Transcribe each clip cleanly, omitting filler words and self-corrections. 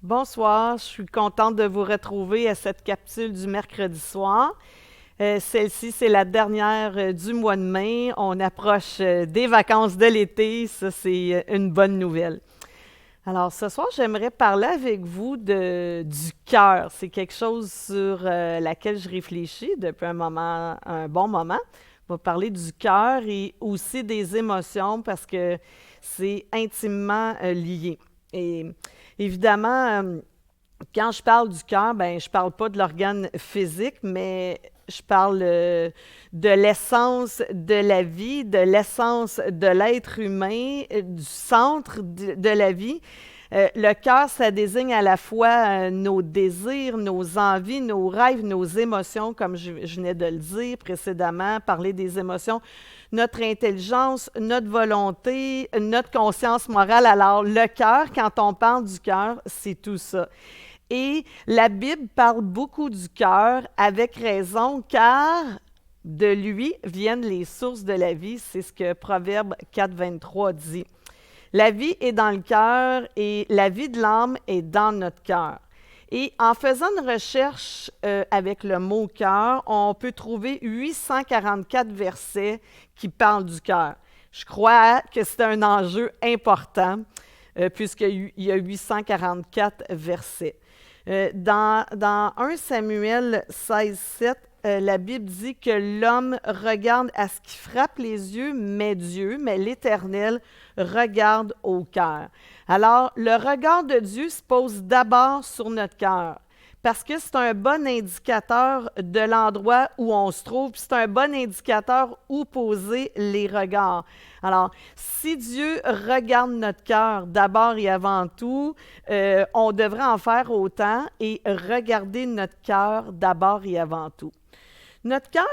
Bonsoir, je suis contente de vous retrouver à cette capsule du mercredi soir. Celle-ci, c'est la dernière du mois de mai. On approche des vacances de l'été. Ça, c'est une bonne nouvelle. Alors, ce soir, j'aimerais parler avec vous du cœur. C'est quelque chose sur laquelle je réfléchis depuis un bon moment. On va parler du cœur et aussi des émotions parce que c'est intimement lié. Et évidemment, quand je parle du cœur, ben, je parle pas de l'organe physique, mais je parle de l'essence de la vie, de l'essence de l'être humain, du centre de la vie. Le cœur, ça désigne à la fois nos désirs, nos envies, nos rêves, nos émotions, comme je venais de le dire précédemment, parler des émotions, notre intelligence, notre volonté, notre conscience morale. Alors, le cœur, quand on parle du cœur, c'est tout ça. Et la Bible parle beaucoup du cœur avec raison, car de lui viennent les sources de la vie. C'est ce que Proverbe 4, 23 dit. La vie est dans le cœur et la vie de l'âme est dans notre cœur. Et en faisant une recherche avec le mot cœur, on peut trouver 844 versets qui parlent du cœur. Je crois que c'est un enjeu important puisqu'il y a 844 versets. Dans 1 Samuel 16, 7, la Bible dit que l'homme regarde à ce qui frappe les yeux, mais l'Éternel, regarde au cœur. Alors, le regard de Dieu se pose d'abord sur notre cœur, parce que c'est un bon indicateur de l'endroit où on se trouve, puis c'est un bon indicateur où poser les regards. Alors, si Dieu regarde notre cœur d'abord et avant tout, on devrait en faire autant et regarder notre cœur d'abord et avant tout. Notre cœur,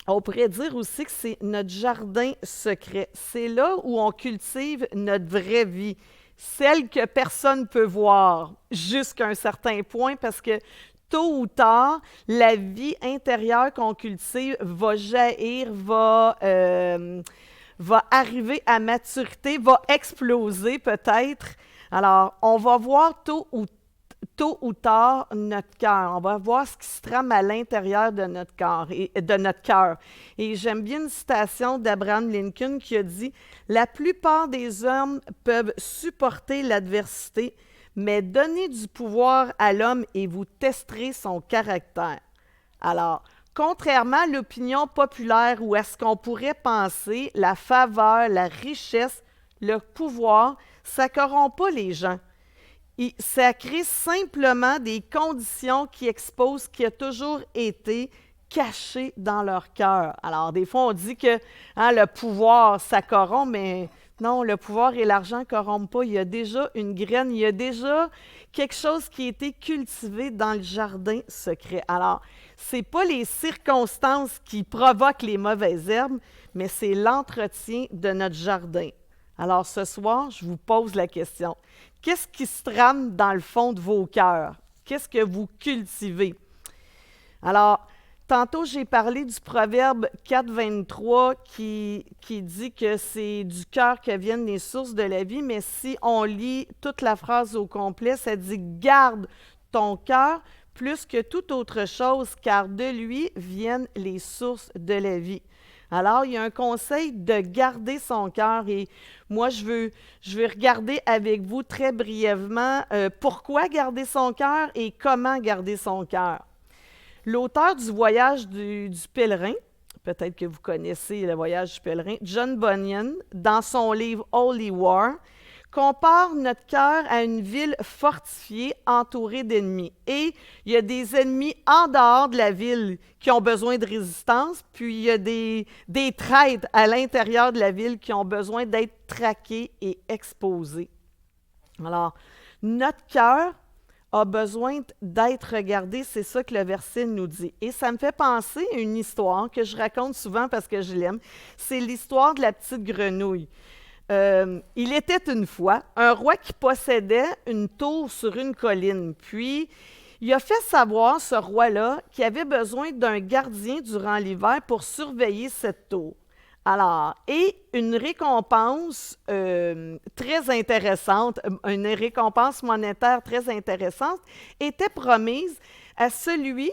on pourrait dire aussi que c'est notre jardin secret. C'est là où on cultive notre vraie vie, celle que personne ne peut voir jusqu'à un certain point parce que tôt ou tard, la vie intérieure qu'on cultive va jaillir, va arriver à maturité, va exploser peut-être. Alors, on va voir tôt ou tard notre cœur. On va voir ce qui se trame à l'intérieur de notre cœur. Et j'aime bien une citation d'Abraham Lincoln qui a dit « La plupart des hommes peuvent supporter l'adversité, mais donnez du pouvoir à l'homme et vous testerez son caractère. » Alors, contrairement à l'opinion populaire ou à ce qu'on pourrait penser, la faveur, la richesse, le pouvoir, ça ne corrompt pas les gens. Ça crée simplement des conditions qui exposent ce qui a toujours été caché dans leur cœur. Alors, des fois, on dit que le pouvoir, ça corrompt, mais non, le pouvoir et l'argent ne corrompent pas. Il y a déjà une graine, il y a déjà quelque chose qui a été cultivé dans le jardin secret. Alors, ce n'est pas les circonstances qui provoquent les mauvaises herbes, mais c'est l'entretien de notre jardin. Alors, ce soir, je vous pose la question. Qu'est-ce qui se trame dans le fond de vos cœurs? Qu'est-ce que vous cultivez? Alors, tantôt, j'ai parlé du Proverbe 4, 23 qui dit que c'est du cœur que viennent les sources de la vie, mais si on lit toute la phrase au complet, ça dit « Garde ton cœur plus que toute autre chose, car de lui viennent les sources de la vie. » Alors, il y a un conseil de garder son cœur et moi, je veux regarder avec vous très brièvement pourquoi garder son cœur et comment garder son cœur. L'auteur du Voyage du pèlerin, peut-être que vous connaissez le Voyage du pèlerin, John Bunyan, dans son livre Holy War, compare notre cœur à une ville fortifiée entourée d'ennemis. Et il y a des ennemis en dehors de la ville qui ont besoin de résistance, puis il y a des traîtres à l'intérieur de la ville qui ont besoin d'être traqués et exposés. Alors, notre cœur a besoin d'être regardé, c'est ça que le verset nous dit. Et ça me fait penser à une histoire que je raconte souvent parce que je l'aime. C'est l'histoire de la petite grenouille. Il était une fois un roi qui possédait une tour sur une colline. Puis, il a fait savoir, ce roi-là, qu'il avait besoin d'un gardien durant l'hiver pour surveiller cette tour. Alors, et une récompense très intéressante, une récompense monétaire très intéressante, était promise à celui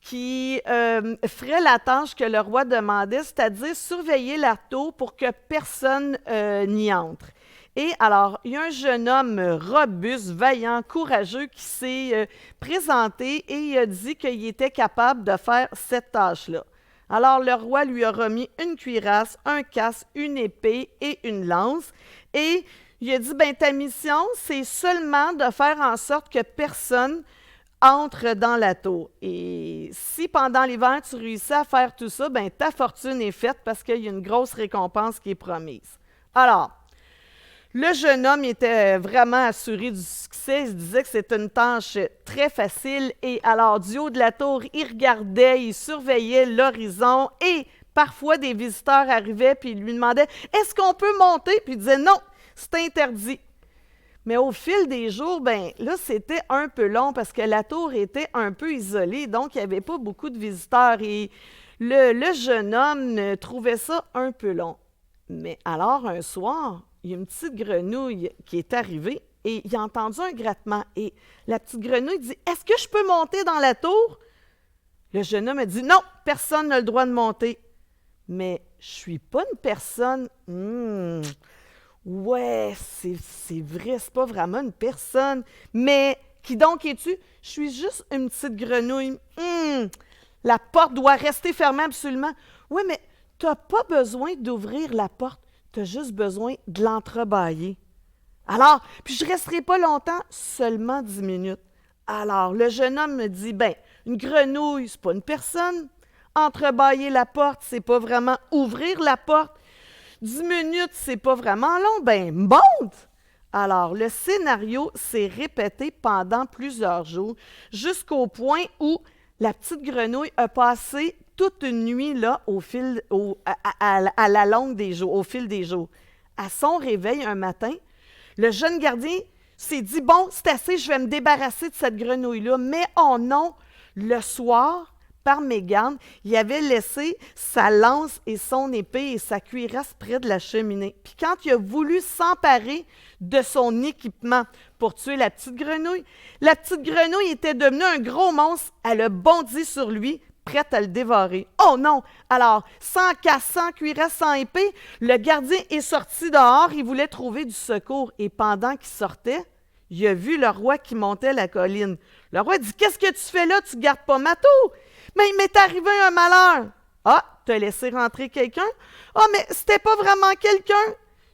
qui ferait la tâche que le roi demandait, c'est-à-dire surveiller la tour pour que personne n'y entre. Et alors, il y a un jeune homme robuste, vaillant, courageux qui s'est présenté et il a dit qu'il était capable de faire cette tâche-là. Alors le roi lui a remis une cuirasse, un casque, une épée et une lance. Et il a dit, ben ta mission, c'est seulement de faire en sorte que personne entre dans la tour. Et si pendant l'hiver, tu réussis à faire tout ça, ben ta fortune est faite parce qu'il y a une grosse récompense qui est promise. Alors, le jeune homme était vraiment assuré du succès. Il se disait que c'était une tâche très facile. Et alors, du haut de la tour, il regardait, il surveillait l'horizon et parfois des visiteurs arrivaient puis lui demandaient « Est-ce qu'on peut monter? » Puis il disait « Non, c'est interdit. » Mais au fil des jours, ben là, c'était un peu long parce que la tour était un peu isolée, donc il n'y avait pas beaucoup de visiteurs et le jeune homme trouvait ça un peu long. Mais alors, un soir, il y a une petite grenouille qui est arrivée et il a entendu un grattement. Et la petite grenouille dit « Est-ce que je peux monter dans la tour? » Le jeune homme a dit « Non, personne n'a le droit de monter. » Mais je ne suis pas une personne. Ouais, c'est vrai, c'est pas vraiment une personne. Mais qui donc es-tu? Je suis juste une petite grenouille. La porte doit rester fermée absolument. Oui, mais tu n'as pas besoin d'ouvrir la porte. Tu as juste besoin de l'entrebâiller. Alors, puis je ne resterai pas longtemps, seulement 10 minutes. Alors, le jeune homme me dit, ben, une grenouille, c'est pas une personne. Entrebâiller la porte, c'est pas vraiment ouvrir la porte. 10 minutes, c'est pas vraiment long. Ben, monte! Alors, le scénario s'est répété pendant plusieurs jours, jusqu'au point où la petite grenouille a passé toute une nuit là, à la longue des jours, au fil des jours. À son réveil un matin, le jeune gardien s'est dit, bon, c'est assez, je vais me débarrasser de cette grenouille-là. Mais oh non, le soir, par mégarde, il avait laissé sa lance et son épée et sa cuirasse près de la cheminée. Puis quand il a voulu s'emparer de son équipement pour tuer la petite grenouille était devenue un gros monstre. Elle a bondi sur lui, prête à le dévorer. Oh non! Alors, sans casse, sans cuirasse, sans épée, le gardien est sorti dehors, il voulait trouver du secours. Et pendant qu'il sortait, il a vu le roi qui montait la colline. Le roi dit, « Qu'est-ce que tu fais là? Tu ne gardes pas ma tour? » « Mais il m'est arrivé un malheur. »« Ah, tu as laissé rentrer quelqu'un? »« Ah, mais c'était pas vraiment quelqu'un. »«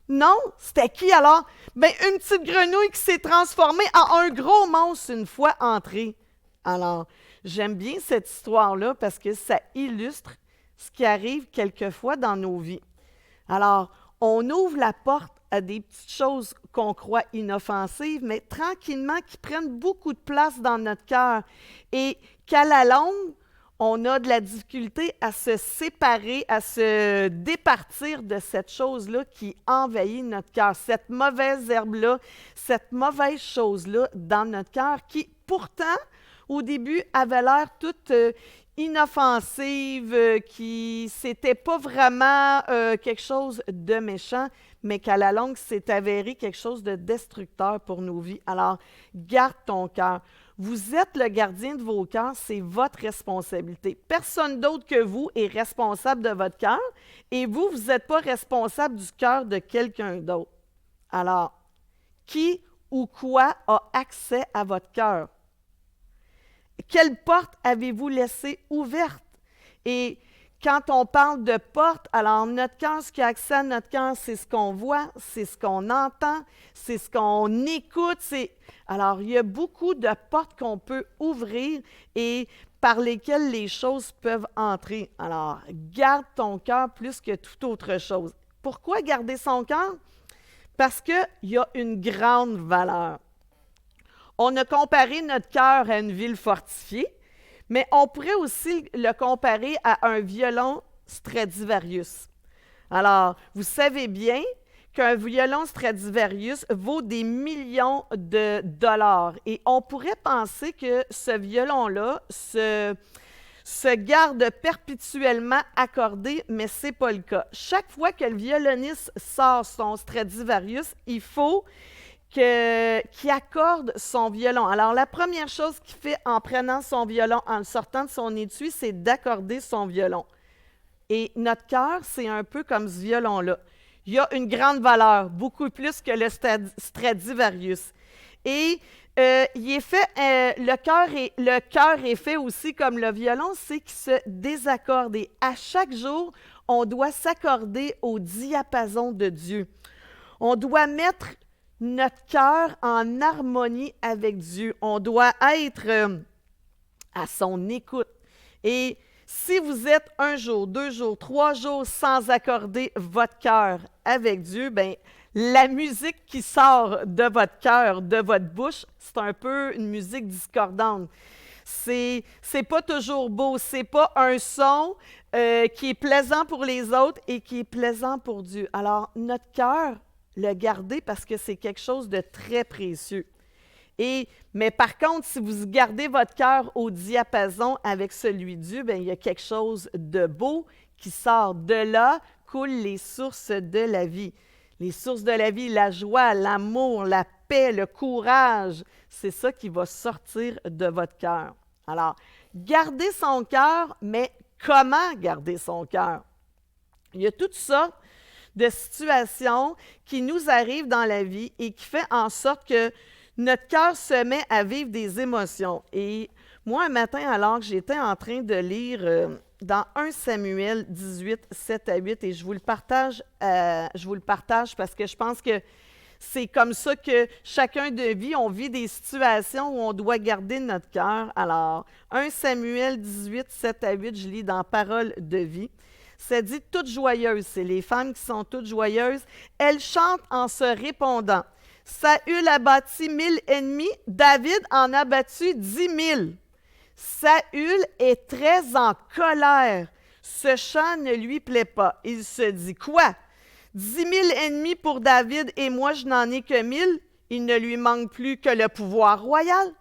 Non, c'était qui alors? »« Ben, une petite grenouille qui s'est transformée en un gros monstre une fois entrée. » Alors, j'aime bien cette histoire-là parce que ça illustre ce qui arrive quelquefois dans nos vies. Alors, on ouvre la porte à des petites choses qu'on croit inoffensives, mais tranquillement qui prennent beaucoup de place dans notre cœur et qu'à la longue, on a de la difficulté à se séparer, à se départir de cette chose-là qui envahit notre cœur, cette mauvaise herbe-là, cette mauvaise chose-là dans notre cœur qui, pourtant, au début, avait l'air toute inoffensive, qui c'était pas vraiment quelque chose de méchant, mais qu'à la longue, c'est avéré quelque chose de destructeur pour nos vies. Alors, garde ton cœur. Vous êtes le gardien de vos cœurs, c'est votre responsabilité. Personne d'autre que vous est responsable de votre cœur et vous n'êtes pas responsable du cœur de quelqu'un d'autre. Alors, qui ou quoi a accès à votre cœur? Quelle porte avez-vous laissée ouverte? Et quand on parle de porte, alors notre cœur, ce qui a accès à notre cœur, c'est ce qu'on voit, c'est ce qu'on entend, c'est ce qu'on écoute. Alors, il y a beaucoup de portes qu'on peut ouvrir et par lesquelles les choses peuvent entrer. Alors, garde ton cœur plus que toute autre chose. Pourquoi garder son cœur? Parce qu'il y a une grande valeur. On a comparé notre cœur à une ville fortifiée, mais on pourrait aussi le comparer à un violon Stradivarius. Alors, vous savez bien qu'un violon Stradivarius vaut des millions de dollars. Et on pourrait penser que ce violon-là, se garde perpétuellement accordé, mais ce n'est pas le cas. Chaque fois que le violoniste sort son Stradivarius, il faut qu'il accorde son violon. Alors, la première chose qu'il fait en prenant son violon, en le sortant de son étui, c'est d'accorder son violon. Et notre cœur, c'est un peu comme ce violon-là. Il a une grande valeur, beaucoup plus que le Stradivarius. Et le cœur est fait aussi comme le violon, c'est qu'il se désaccorde. Et à chaque jour, on doit s'accorder au diapason de Dieu. On doit mettre notre cœur en harmonie avec Dieu. On doit être à son écoute. Et si vous êtes 1 jour, 2 jours, 3 jours sans accorder votre cœur avec Dieu, bien, la musique qui sort de votre cœur, de votre bouche, c'est un peu une musique discordante. C'est pas toujours beau, c'est pas un son qui est plaisant pour les autres et qui est plaisant pour Dieu. Alors, notre cœur, le garder parce que c'est quelque chose de très précieux. Mais par contre, si vous gardez votre cœur au diapason avec celui de Dieu, bien, il y a quelque chose de beau qui sort. De là coulent les sources de la vie. Les sources de la vie, la joie, l'amour, la paix, le courage, c'est ça qui va sortir de votre cœur. Alors, gardez son cœur, mais comment garder son cœur? Il y a toutes sortes de situations qui nous arrivent dans la vie et qui fait en sorte que notre cœur se met à vivre des émotions. Et moi, un matin, alors que j'étais en train de lire dans 1 Samuel 18, 7 à 8, et je vous le partage parce que je pense que c'est comme ça que chacun de vie, on vit des situations où on doit garder notre cœur. Alors, 1 Samuel 18, 7 à 8, je lis dans Parole de vie. Ça dit « toutes joyeuses », c'est les femmes qui sont toutes joyeuses. Elles chantent en se répondant. Saül a bâti 1000 ennemis, David en a battu 10 000. Saül est très en colère. Ce chant ne lui plaît pas. Il se dit, quoi? 10 000 ennemis pour David et moi je n'en ai que 1000? Il ne lui manque plus que le pouvoir royal.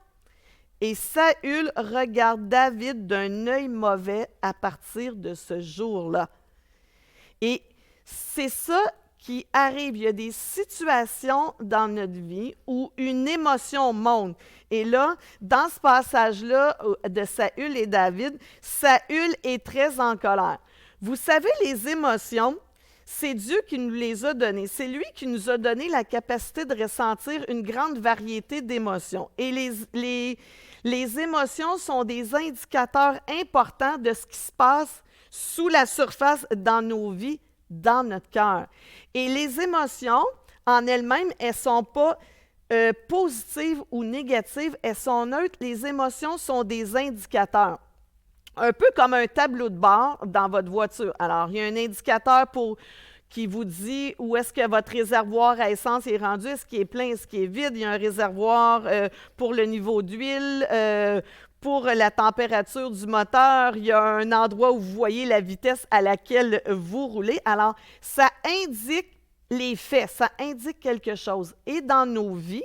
Et Saül regarde David d'un œil mauvais à partir de ce jour-là. Et c'est ça qui arrive. Il y a des situations dans notre vie où une émotion monte. Et là, dans ce passage-là de Saül et David, Saül est très en colère. Vous savez, les émotions, c'est Dieu qui nous les a données. C'est lui qui nous a donné la capacité de ressentir une grande variété d'émotions. Et les émotions sont des indicateurs importants de ce qui se passe sous la surface dans nos vies, dans notre cœur. Et les émotions, en elles-mêmes, elles ne sont pas positives ou négatives, elles sont neutres. Les émotions sont des indicateurs. Un peu comme un tableau de bord dans votre voiture. Alors, il y a un indicateur qui vous dit où est-ce que votre réservoir à essence est rendu, est-ce qu'il est plein, est-ce qu'il est vide. Il y a un réservoir pour le niveau d'huile, pour la température du moteur. Il y a un endroit où vous voyez la vitesse à laquelle vous roulez. Alors, ça indique les faits, ça indique quelque chose. Et dans nos vies,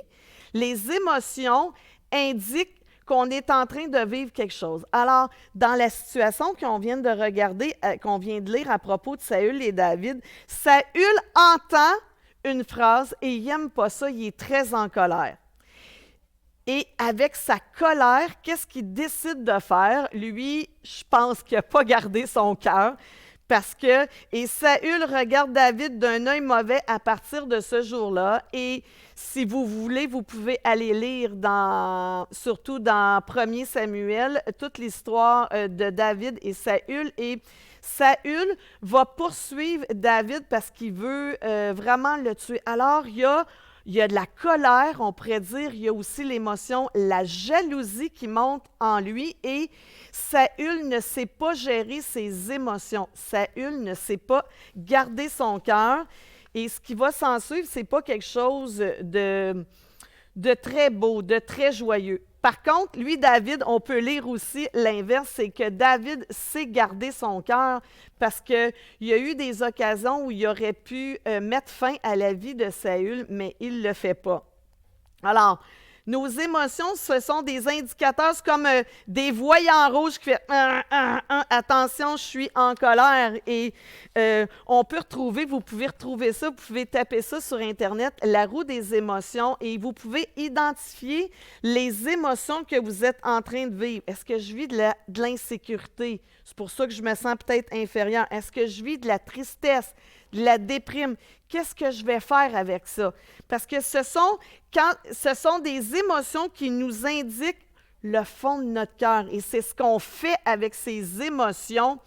les émotions indiquent qu'on est en train de vivre quelque chose. Alors, dans la situation qu'on vient de regarder, qu'on vient de lire à propos de Saül et David, Saül entend une phrase et il n'aime pas ça, il est très en colère. Et avec sa colère, qu'est-ce qu'il décide de faire? Lui, je pense qu'il n'a pas gardé son cœur. Et Saül regarde David d'un œil mauvais à partir de ce jour-là. Et si vous voulez, vous pouvez aller lire surtout dans 1 Samuel, toute l'histoire de David et Saül. Et Saül va poursuivre David parce qu'il veut vraiment le tuer. Alors, il y a de la colère, on pourrait dire, il y a aussi l'émotion, la jalousie qui monte en lui et Saül ne sait pas gérer ses émotions. Saül ne sait pas garder son cœur et ce qui va s'en suivre, ce n'est pas quelque chose de très beau, de très joyeux. Par contre, lui, David, on peut lire aussi l'inverse, c'est que David sait garder son cœur parce qu'il y a eu des occasions où il aurait pu mettre fin à la vie de Saül, mais il ne le fait pas. Alors, Nos émotions, ce sont des indicateurs, c'est comme des voyants rouges qui font attention, je suis en colère. Et on peut retrouver, vous pouvez retrouver ça, vous pouvez taper ça sur Internet, la roue des émotions, et vous pouvez identifier les émotions que vous êtes en train de vivre. Est-ce que je vis de l'insécurité? C'est pour ça que je me sens peut-être inférieure. Est-ce que je vis de la tristesse, de la déprime? Qu'est-ce que je vais faire avec ça? Parce que ce sont des émotions qui nous indiquent le fond de notre cœur. Et c'est ce qu'on fait avec ces émotions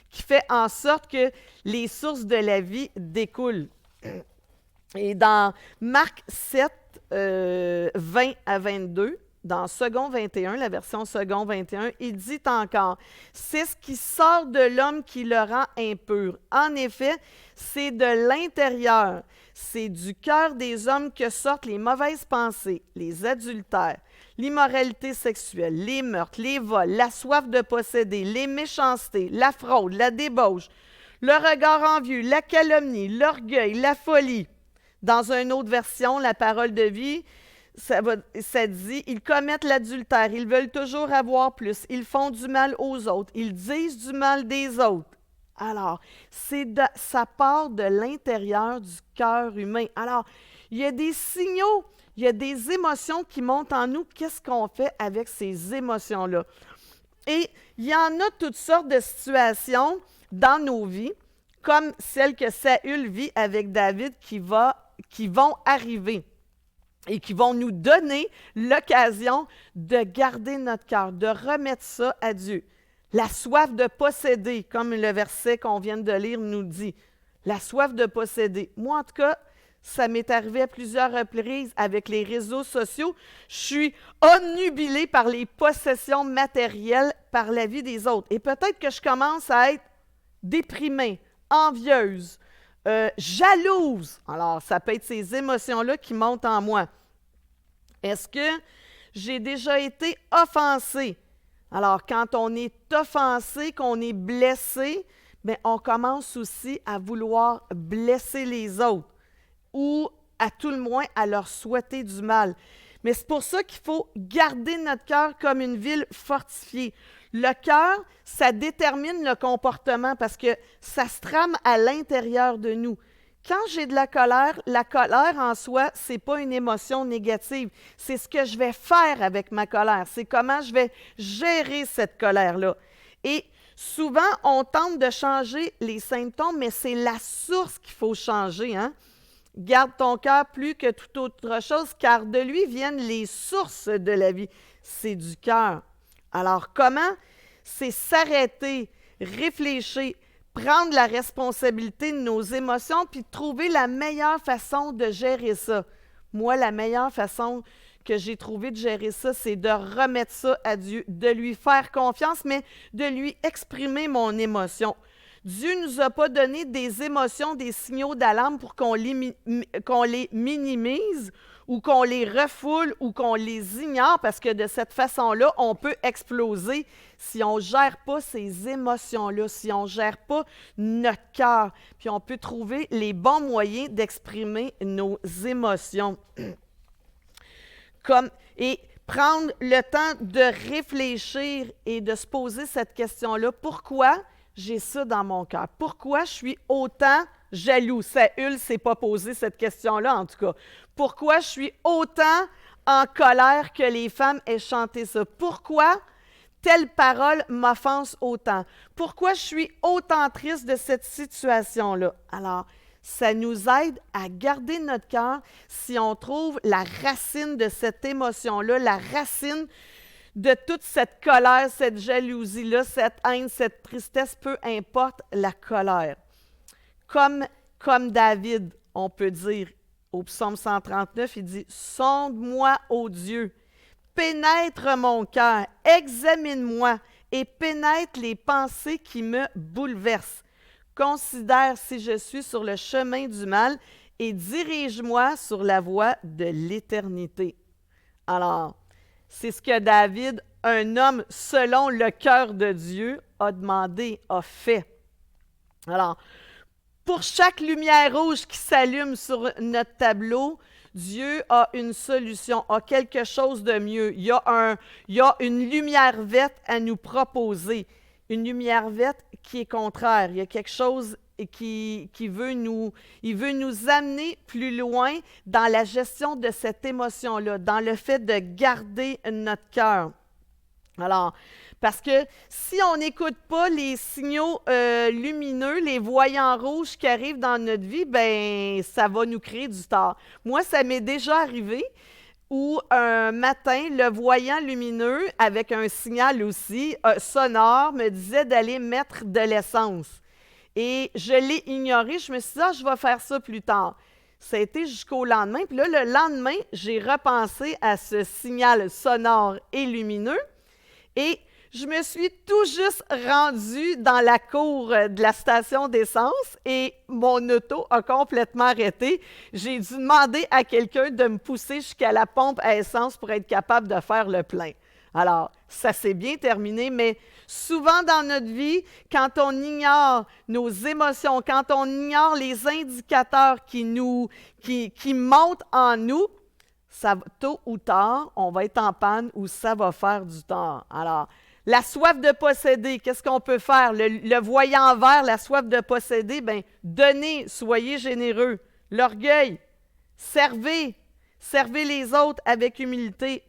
qui fait en sorte que les sources de la vie découlent. Et dans Marc 7, 20 à 22, dans Second 21, la version Second 21, il dit encore, « C'est ce qui sort de l'homme qui le rend impur. En effet, c'est de l'intérieur, c'est du cœur des hommes que sortent les mauvaises pensées, les adultères, l'immoralité sexuelle, les meurtres, les vols, la soif de posséder, les méchancetés, la fraude, la débauche, le regard envieux, la calomnie, l'orgueil, la folie. » Dans une autre version, la parole de vie, ça dit, ils commettent l'adultère, ils veulent toujours avoir plus, ils font du mal aux autres, ils disent du mal des autres. Alors, ça part de l'intérieur du cœur humain. Alors, il y a des signaux, il y a des émotions qui montent en nous. Qu'est-ce qu'on fait avec ces émotions-là? Et il y en a toutes sortes de situations dans nos vies, comme celle que Saül vit avec David, qui vont arriver et qui vont nous donner l'occasion de garder notre cœur, de remettre ça à Dieu. La soif de posséder, comme le verset qu'on vient de lire nous dit. La soif de posséder. Moi, en tout cas, ça m'est arrivé à plusieurs reprises avec les réseaux sociaux. Je suis omnubilée par les possessions matérielles, par la vie des autres. Et peut-être que je commence à être déprimée, envieuse, jalouse. Alors, ça peut être ces émotions-là qui montent en moi. Est-ce que j'ai déjà été offensée? Alors, quand on est offensé, qu'on est blessé, bien, on commence aussi à vouloir blesser les autres ou à tout le moins à leur souhaiter du mal. Mais c'est pour ça qu'il faut garder notre cœur comme une ville fortifiée. Le cœur, ça détermine le comportement parce que ça se trame à l'intérieur de nous. Quand j'ai de la colère en soi, ce n'est pas une émotion négative. C'est ce que je vais faire avec ma colère. C'est comment je vais gérer cette colère-là. Et souvent, on tente de changer les symptômes, mais c'est la source qu'il faut changer, hein? Garde ton cœur plus que toute autre chose, car de lui viennent les sources de la vie. C'est du cœur. Alors, comment? C'est s'arrêter, réfléchir, prendre la responsabilité de nos émotions, puis trouver la meilleure façon de gérer ça. Moi, la meilleure façon que j'ai trouvé de gérer ça, c'est de remettre ça à Dieu, de lui faire confiance, mais de lui exprimer mon émotion. Dieu ne nous a pas donné des émotions, des signaux d'alarme pour qu'on les minimise ou qu'on les refoule ou qu'on les ignore, parce que de cette façon-là, on peut exploser si on ne gère pas ces émotions-là, si on ne gère pas notre cœur. Puis on peut trouver les bons moyens d'exprimer nos émotions. Et prendre le temps de réfléchir et de se poser cette question-là. Pourquoi j'ai ça dans mon cœur? Pourquoi je suis autant jaloux? Saül ne s'est pas posé cette question-là, en tout cas. Pourquoi je suis autant en colère que les femmes aient chanté ça? Pourquoi telle parole m'offense autant? Pourquoi je suis autant triste de cette situation-là? Alors, ça nous aide à garder notre cœur si on trouve la racine de cette émotion-là, la racine de toute cette colère, cette jalousie-là, cette haine, cette tristesse, peu importe la colère. Comme David, on peut dire, au psaume 139, il dit « Sonde-moi, ô Dieu, pénètre mon cœur, examine-moi et pénètre les pensées qui me bouleversent. Considère si je suis sur le chemin du mal et dirige-moi sur la voie de l'éternité. » Alors, c'est ce que David, un homme selon le cœur de Dieu, a demandé, a fait. Alors, pour chaque lumière rouge qui s'allume sur notre tableau, Dieu a une solution, a quelque chose de mieux. Il y a une lumière verte à nous proposer. Une lumière verte qui est contraire. Il y a quelque chose qui veut il veut nous amener plus loin dans la gestion de cette émotion-là, dans le fait de garder notre cœur. Alors, parce que si on n'écoute pas les signaux lumineux, les voyants rouges qui arrivent dans notre vie, ben ça va nous créer du tort. Moi, ça m'est déjà arrivé où un matin, le voyant lumineux, avec un signal aussi sonore, me disait d'aller mettre de l'essence. Et je l'ai ignoré. Je me suis dit, ah, je vais faire ça plus tard. Ça a été jusqu'au lendemain. Puis là, le lendemain, j'ai repensé à ce signal sonore et lumineux. Et je me suis tout juste rendue dans la cour de la station d'essence et mon auto a complètement arrêté. J'ai dû demander à quelqu'un de me pousser jusqu'à la pompe à essence pour être capable de faire le plein. Alors, ça s'est bien terminé, mais souvent dans notre vie, quand on ignore nos émotions, quand on ignore les indicateurs qui montent en nous, tôt ou tard, on va être en panne ou ça va faire du tort. Alors, la soif de posséder, qu'est-ce qu'on peut faire? Le voyant vert, la soif de posséder, bien, donnez, soyez généreux. L'orgueil, servez les autres avec humilité.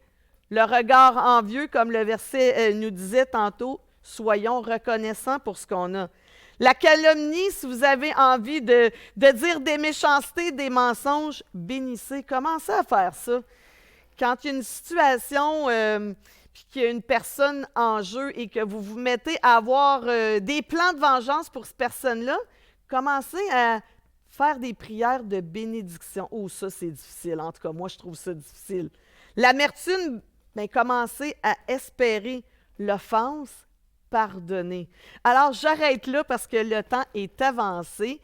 Le regard envieux, comme le verset nous disait tantôt, soyons reconnaissants pour ce qu'on a. La calomnie, si vous avez envie de dire des méchancetés, des mensonges, bénissez. Commencez à faire ça. Quand il y a une situation, puis qu'il y a une personne en jeu et que vous vous mettez à avoir des plans de vengeance pour cette personne-là, commencez à faire des prières de bénédiction. Oh, ça, c'est difficile. En tout cas, moi, je trouve ça difficile. L'amertume, bien, commencez à espérer l'offense. Pardonner. Alors, j'arrête là parce que le temps est avancé.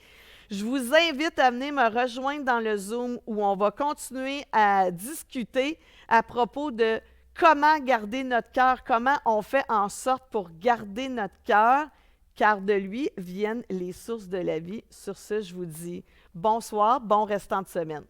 Je vous invite à venir me rejoindre dans le Zoom où on va continuer à discuter à propos de comment garder notre cœur, comment on fait en sorte pour garder notre cœur, car de lui viennent les sources de la vie. Sur ce, je vous dis bonsoir, bon restant de semaine.